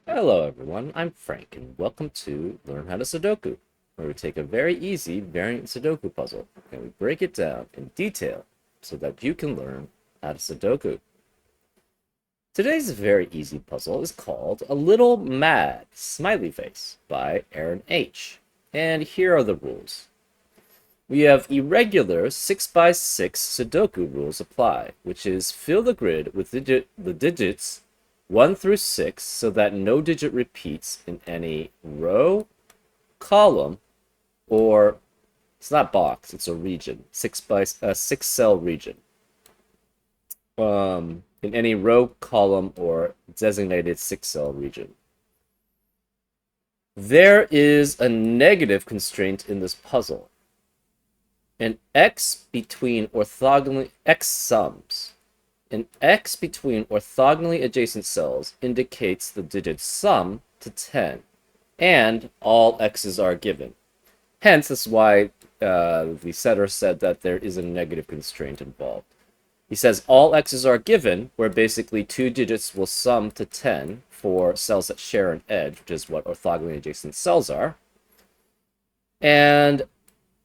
Hello everyone, I'm Frank and welcome to Learn How to Sudoku, where we take a very easy variant Sudoku puzzle and we break it down in detail so that you can learn how to Sudoku. Today's very easy puzzle is called A Little Mad Smiley Face by Aaron H. And here are the rules. We have irregular 6 by 6 Sudoku rules apply, which is fill the grid with the digits 1 through 6 so that no digit repeats in any row, column, or it's not box, it's a region, 6 cell region. In any row, column, or designated 6 cell region. There is a negative constraint in this puzzle. An x between orthogonally x sums. An x between orthogonally adjacent cells indicates the digit sum to 10, and all x's are given. Hence, that's why the setter said that there is a negative constraint involved. He says all x's are given, where basically two digits will sum to 10 for cells that share an edge, which is what orthogonally adjacent cells are. And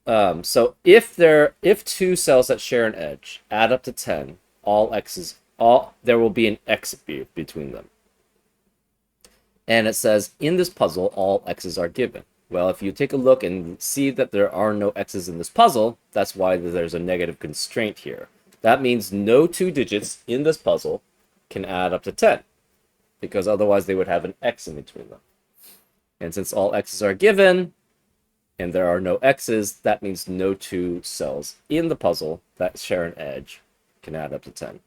so if two cells that share an edge add up to 10, there will be an x between them. And it says in this puzzle all x's are given. Well, if you take a look and see that there are no x's in this puzzle, that's why there's a negative constraint here. That means no two digits in this puzzle can add up to 10, because otherwise they would have an x in between them. And since all x's are given, and there are no x's, that means no two cells in the puzzle that share an edge can add up to 10.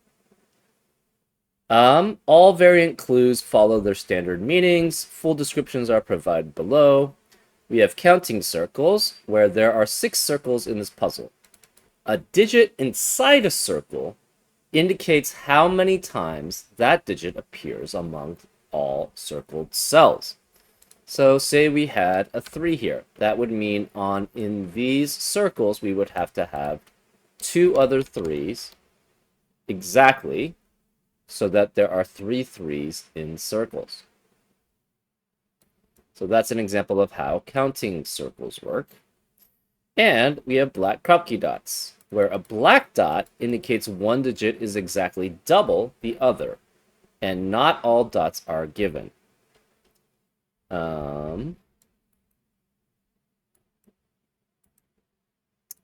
All variant clues follow their standard meanings. Full descriptions are provided below. We have counting circles, where there are 6 circles in this puzzle. A digit inside a circle indicates how many times that digit appears among all circled cells. So say we had a 3 here. That would mean in these circles, we would have to have 2 other 3s exactly, so that there are 3 3s in circles. So that's an example of how counting circles work. And we have black Kropke dots, where a black dot indicates one digit is exactly double the other, and not all dots are given.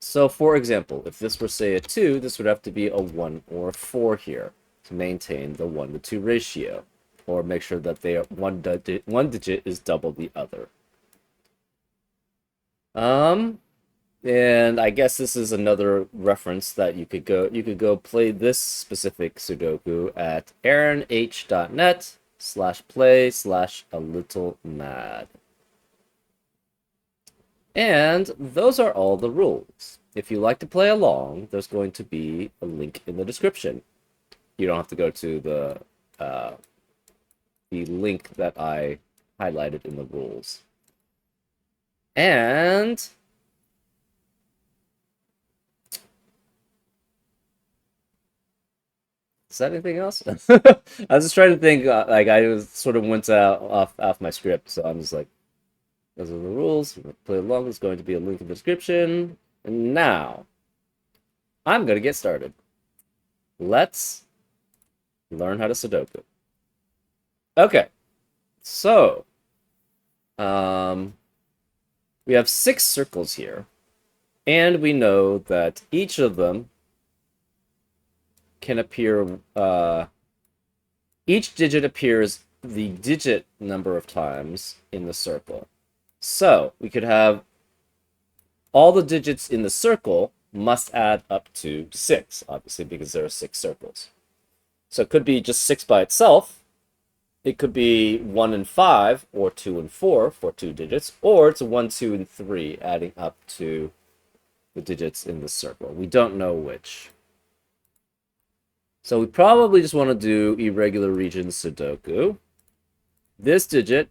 So for example, if this were, say, a 2, this would have to be a 1 or a 4 here to maintain the 1 to 2 ratio, or make sure that one digit is double the other. And I guess this is another reference that you could go play this specific Sudoku at aaronh.net/play/a-little-mad. And those are all the rules. If you like to play along, there's going to be a link in the description. You don't have to go to the link that I highlighted in the rules. And is that anything else? I was just trying to think. I was sort of went off my script, so I'm just like, those are the rules. Play along. There's going to be a link in the description. And now, I'm gonna get started. Let's learn how to Sudoku. Okay, so we have 6 circles here, and we know that each of them can appear. Each digit appears the digit number of times in the circle. So we could have all the digits in the circle must add up to 6, obviously, because there are 6 circles. So it could be just 6 by itself. It could be 1 and 5, or 2 and 4 for 2 digits, or it's 1, 2, and 3 adding up to the digits in the circle. We don't know which. So we probably just want to do irregular region Sudoku. This digit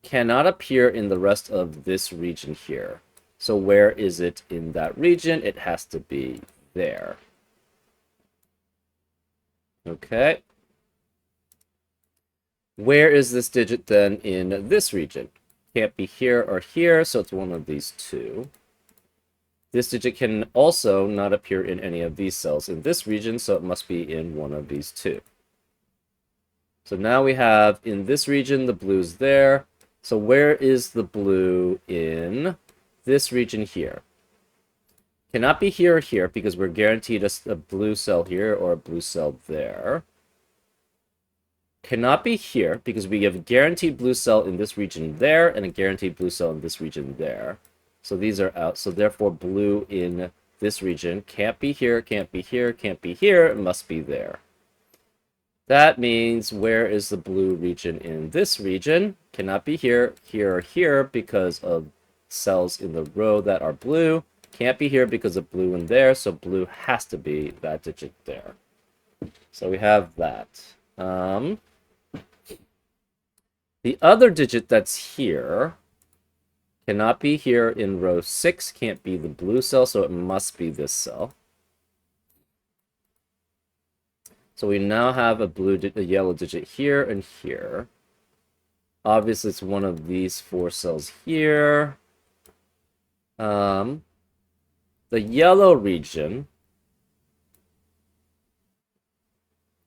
cannot appear in the rest of this region here. So where is it in that region? It has to be there. Okay. Where is this digit then in this region? Can't be here or here, so it's one of these two. This digit can also not appear in any of these cells in this region, so it must be in one of these two. So now we have in this region, the blue's there. So where is the blue in this region here? Cannot be here or here because we're guaranteed a blue cell here or a blue cell there. Cannot be here because we have a guaranteed blue cell in this region there and a guaranteed blue cell in this region there. So these are out. So therefore blue in this region can't be here, can't be here, can't be here. It must be there. That means where is the blue region in this region? Cannot be here, here, or here because of cells in the row that are blue. Can't be here because of blue in there, so blue has to be that digit there. So we have that. The other digit that's here cannot be here in row 6, can't be the blue cell, so it must be this cell. So we now have a yellow digit here and here. Obviously, it's one of these 4 cells here. The yellow region,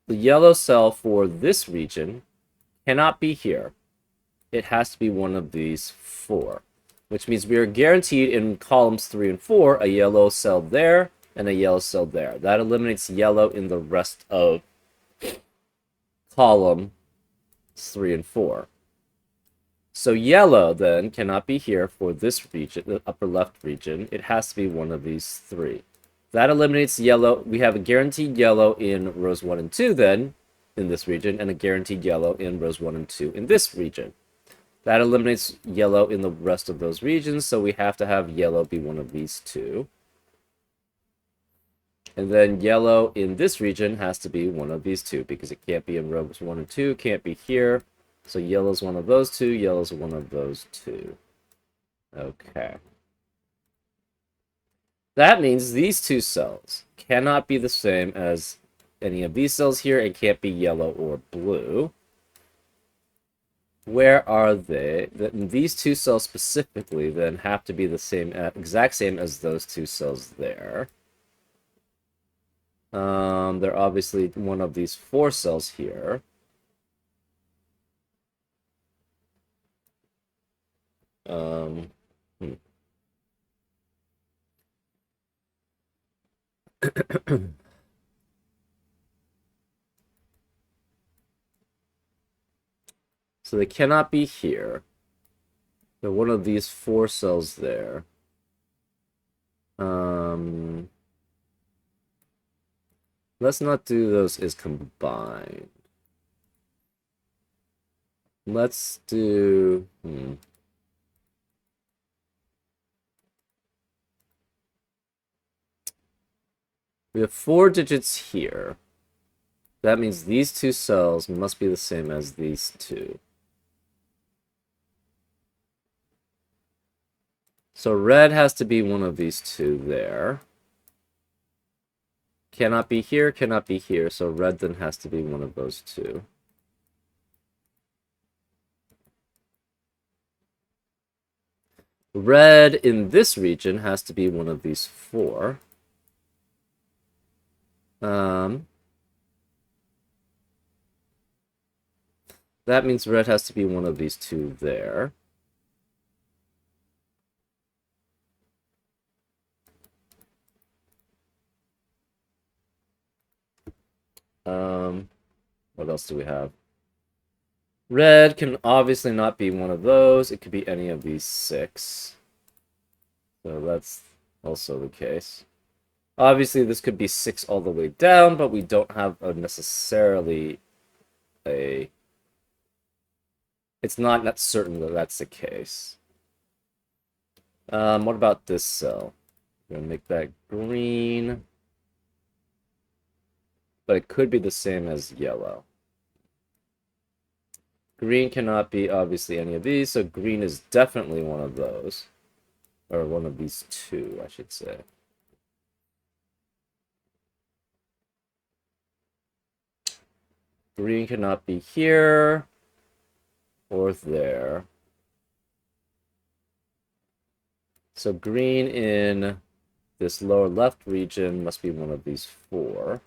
the yellow cell for this region cannot be here. It has to be one of these 4, which means we are guaranteed in columns 3 and 4 a yellow cell there and a yellow cell there. That eliminates yellow in the rest of column 3 and 4. So yellow then cannot be here for this region, the upper left region. It has to be one of these 3. That eliminates yellow. We have a guaranteed yellow in rows 1 and 2 then in this region, and a guaranteed yellow in rows 1 and 2 in this region. That eliminates yellow in the rest of those regions, so we have to have yellow be one of these 2. And then yellow in this region has to be one of these 2, because it can't be in rows 1 and 2, can't be here. So yellow's one of those 2, yellow's one of those 2. Okay. That means these 2 cells cannot be the same as any of these cells here. It can't be yellow or blue. Where are they? These 2 cells specifically then have to be the same, exact same as those 2 cells there. They're obviously one of these 4 cells here. Hmm. So they cannot be here. They're one of these 4 cells there. Let's not do those as combined. Let's do... We have 4 digits here. That means these 2 cells must be the same as these 2. So red has to be one of these 2 there. Cannot be here, cannot be here, so red then has to be one of those 2. Red in this region has to be one of these 4. That means red has to be one of these 2 there. What else do we have? Red can obviously not be one of those. It could be any of these 6. So that's also the case. Obviously, this could be 6 all the way down, but we don't have necessarily a... It's not that certain that that's the case. What about this cell? I'm gonna make that green. But it could be the same as yellow. Green cannot be obviously any of these, so green is definitely one of those. Or one of these 2, I should say. Green cannot be here. or there. So green in this lower left region must be one of these four.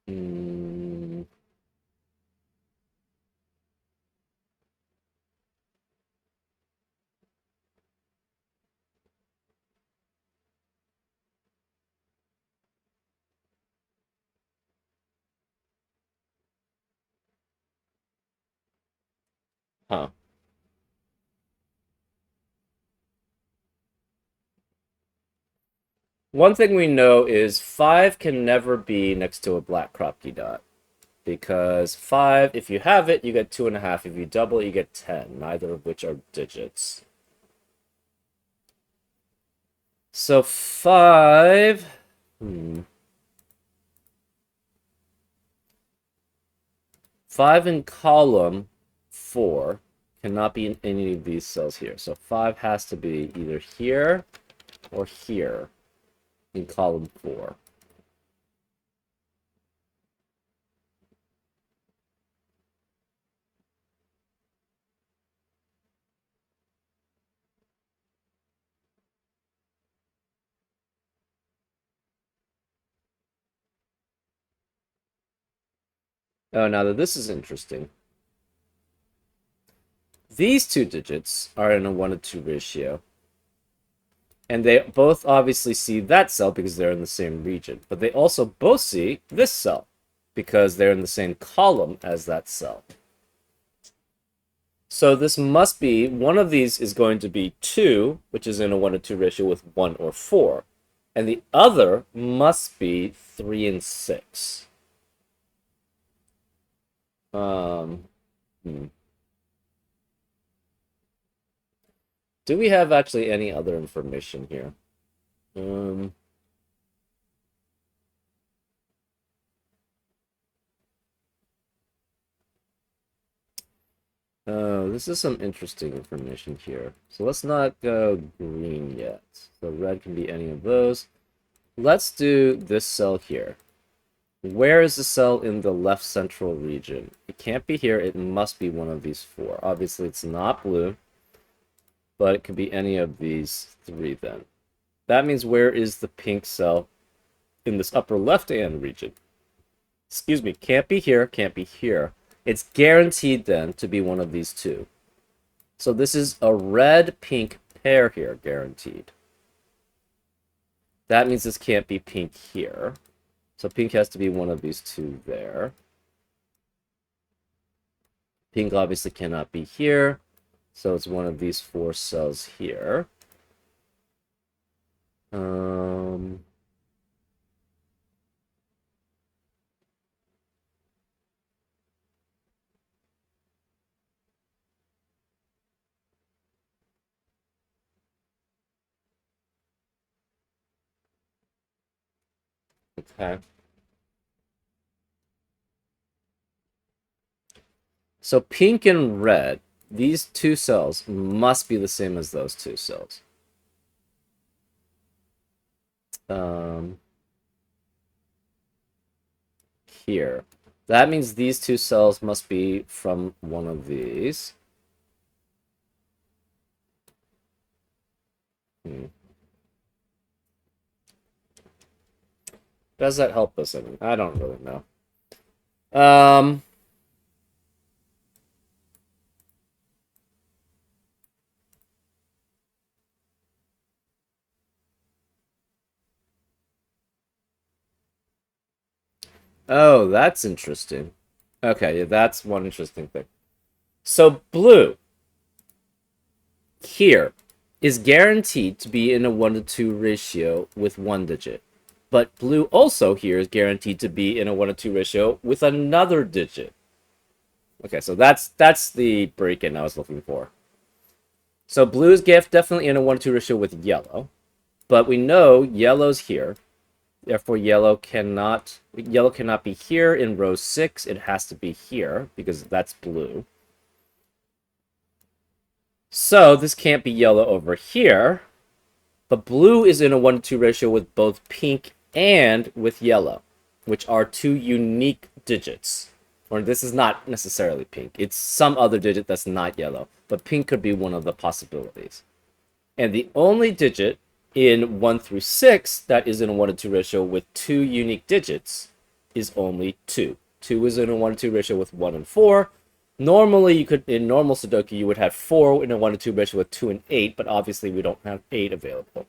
Hmm. Huh. One thing we know is 5 can never be next to a black Kropke dot. Because 5, if you have it, you get 2.5. If you double it, you get 10, neither of which are digits. So 5... 5 in column 4 cannot be in any of these cells here. So 5 has to be either here or here in column 4. Oh, now this is interesting. These two digits are in a 1:2 ratio. And they both obviously see that cell because they're in the same region. But they also both see this cell because they're in the same column as that cell. So this must be, one of these is going to be 2, which is in a 1:2 ratio with 1 or 4. And the other must be 3 and 6. Hmm. Do we have actually any other information here? Oh, this is some interesting information here. So let's not go green yet. So red can be any of those. Let's do this cell here. Where is the cell in the left central region? It can't be here. It must be one of these four. Obviously, it's not blue, but it could be any of these three then. That means where is the pink cell in this upper left-hand region? Excuse me, can't be here, can't be here. It's guaranteed then to be one of these two. So this is a red-pink pair here, guaranteed. That means this can't be pink here. So pink has to be one of these two there. Pink obviously cannot be here. So it's one of these four cells here. Okay. So pink and red, these two cells must be the same as those two cells. Here. That means these two cells must be from one of these. Does that help us any? I don't really know. Oh, that's interesting. Okay, yeah, that's one interesting thing. So blue here is guaranteed to be in a 1:2 ratio with one digit. But blue also here is guaranteed to be in a 1:2 ratio with another digit. Okay, so that's the break-in I was looking for. So blue is definitely in a 1:2 ratio with yellow. But we know yellow's here. Therefore, yellow cannot be here in row 6. It has to be here because that's blue. So this can't be yellow over here. But blue is in a 1:2 ratio with both pink and with yellow. which are two unique digits. Or this is not necessarily pink. It's some other digit that's not yellow. But pink could be one of the possibilities. And the only digit in 1 through 6 that is in a 1 to 2 ratio with two unique digits is only 2. 2 is in a 1 to 2 ratio with 1 and 4. Normally, you could, in normal Sudoku, you would have 4 in a 1 to 2 ratio with 2 and 8, but obviously we don't have 8 available.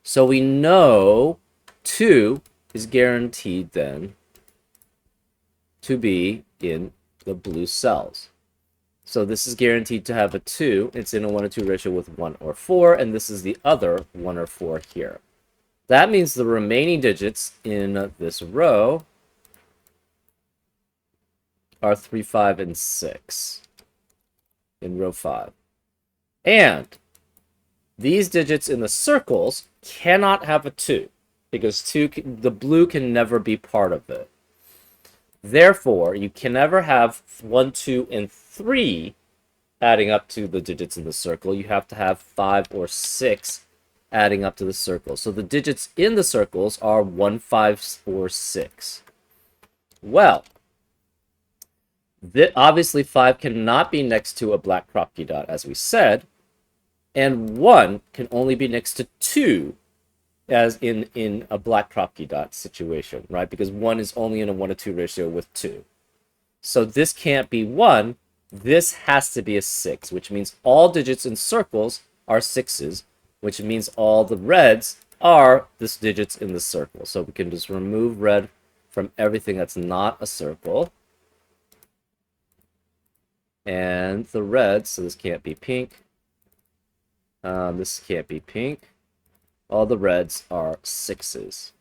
So we know 2 is guaranteed then to be in the blue cells. So this is guaranteed to have a 2. It's in a 1 to 2 ratio with 1 or 4, and this is the other 1 or 4 here. That means the remaining digits in this row are 3, 5, and 6 in row 5. And these digits in the circles cannot have a 2, because the blue can never be part of it. Therefore, you can never have 1, 2, and 3 adding up to the digits in the circle. You have to have 5 or 6 adding up to the circle. So the digits in the circles are 1, 5, or 6. Well, obviously 5 cannot be next to a black crop key dot, as we said, and 1 can only be next to 2, as in a black crop key dot situation, right? Because 1 is only in a 1 to 2 ratio with 2. So this can't be 1. This has to be a 6, which means all digits in circles are 6s, which means all the reds are the digits in the circle. So we can just remove red from everything that's not a circle. And the reds, so this can't be pink. This can't be pink. All the reds are 6s.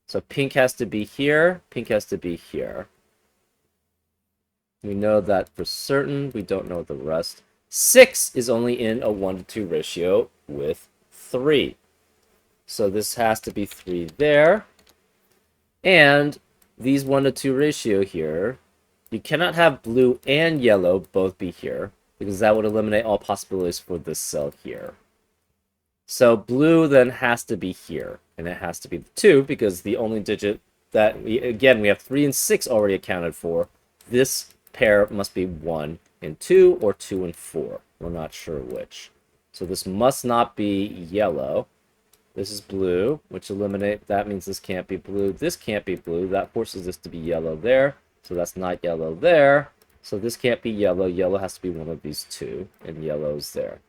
So pink has to be here. Pink has to be here. We know that for certain. We don't know the rest. 6 is only in a 1 to 2 ratio with 3. So this has to be 3 there. And these 1 to 2 ratio here, you cannot have blue and yellow both be here, because that would eliminate all possibilities for this cell here. So blue then has to be here, and it has to be the 2, because the only digit that, again, we have 3 and 6 already accounted for. This pair must be 1 and 2, or 2 and 4. We're not sure which. So this must not be yellow. This is blue, which that means this can't be blue. This can't be blue. That forces this to be yellow there. So that's not yellow there. So this can't be yellow. Yellow has to be one of these two, and yellow's there.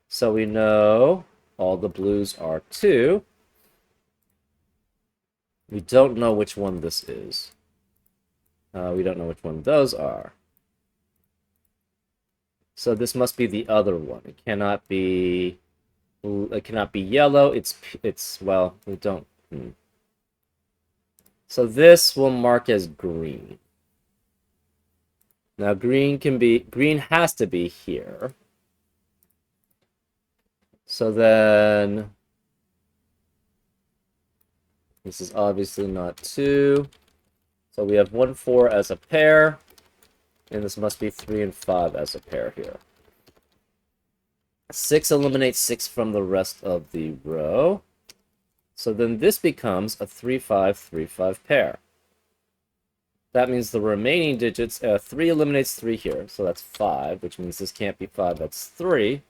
So we know all the blues are 2. We don't know which one this is. We don't know which one those are. So this must be the other one. It cannot be yellow. It's well, we don't. So this will mark as green. Now green has to be here. So then this is obviously not 2. So we have 1, 4 as a pair, and this must be 3 and 5 as a pair here. 6 eliminates 6 from the rest of the row. So then this becomes a 3, 5, 3, 5 pair. That means the remaining digits, 3 eliminates 3 here, so that's 5, which means this can't be 5, that's 3.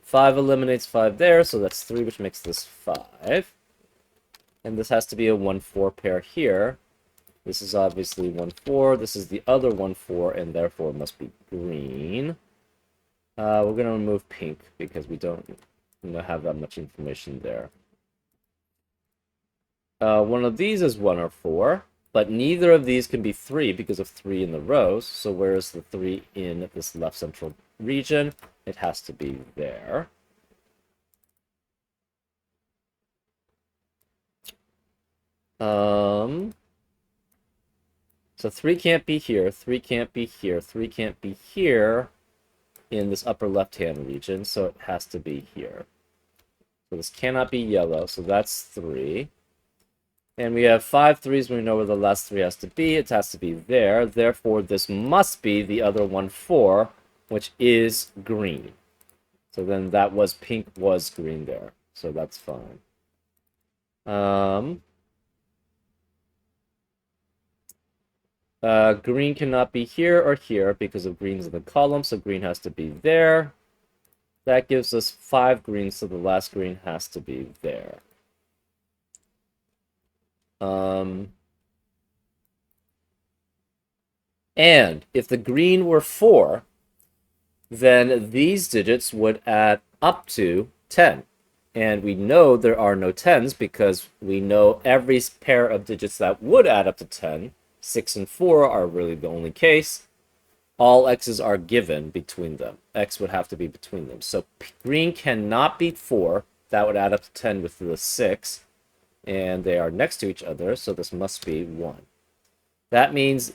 5 eliminates 5 there, so that's 3, which makes this 5. And this has to be a 1, 4 pair here. This is obviously 1, 4. This is the other 1, 4, and therefore it must be green. We're going to remove pink because we don't have that much information there. One of these is 1 or 4, but neither of these can be 3 because of 3 in the rows. So where is the 3 in this left central region? It has to be there. So 3 can't be here, 3 can't be here, 3 can't be here in this upper left-hand region, so it has to be here. So this cannot be yellow, so that's 3. And we have 5 3s, we know where the last 3 has to be. It has to be there. Therefore, this must be the other 1, 4, which is green. So then that was pink was green there. So that's fine. Green cannot be here or here because of green's in the column, so green has to be there. That gives us 5 greens, so the last green has to be there. And if the green were 4, then these digits would add up to 10. And we know there are no 10s because we know every pair of digits that would add up to 10, 6 and 4 are really the only case. All x's are given between them. X would have to be between them. So green cannot be 4. That would add up to 10 with the 6. And they are next to each other, so this must be 1. That means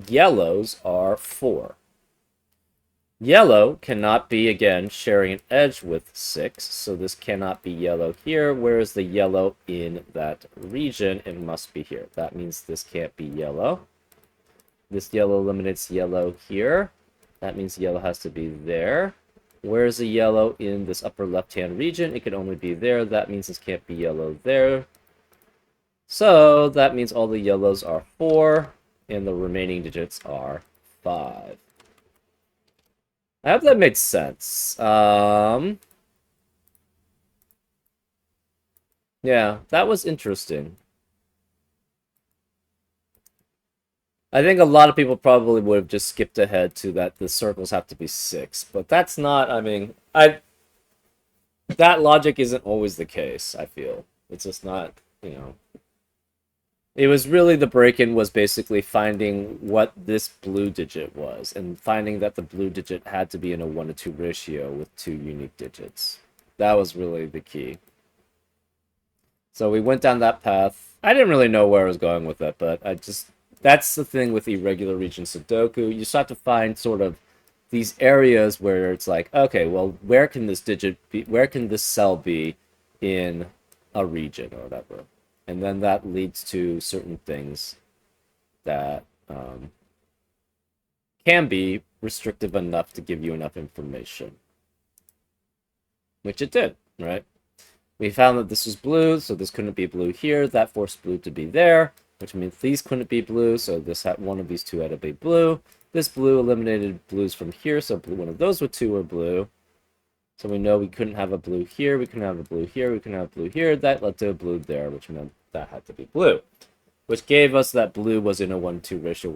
yellows are 4. Yellow cannot be, again, sharing an edge with 6, so this cannot be yellow here. Where is the yellow in that region? It must be here. That means this can't be yellow. This yellow eliminates yellow here. That means yellow has to be there. Where is the yellow in this upper left-hand region? It can only be there. That means this can't be yellow there. So that means all the yellows are 4, and the remaining digits are 5. I hope that makes sense. Yeah, that was interesting. I think a lot of people probably would have just skipped ahead to that the circles have to be 6, but that's not, I mean, that logic isn't always the case, I feel. It's just not, you know. It was really the break-in was basically finding what this blue digit was, and finding that the blue digit had to be in a 1-to-2 ratio with 2 unique digits. That was really the key. So we went down that path. I didn't really know where I was going with it, but that's the thing with irregular region Sudoku. You just have to find sort of these areas where it's like, okay, well, where can this digit be, where can this cell be in a region or whatever? And then that leads to certain things that can be restrictive enough to give you enough information. Which it did, right? We found that this was blue, so this couldn't be blue here. That forced blue to be there, which means these couldn't be blue, so this had one of these two had to be blue. This blue eliminated blues from here, so one of those with 2 were blue. So we know we couldn't have a blue here, we couldn't have a blue here, we couldn't have a blue here. That led to a blue there, which meant that had to be blue. Which gave us that blue was in a 1-to-2 ratio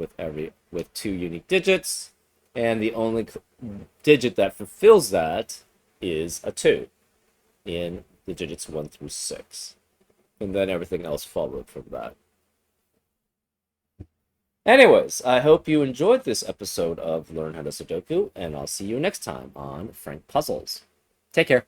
with 2 unique digits. And the only digit that fulfills that is a 2 in the digits 1 through 6. And then everything else followed from that. Anyways, I hope you enjoyed this episode of Learn How to Sudoku, and I'll see you next time on Frank Puzzles. Take care.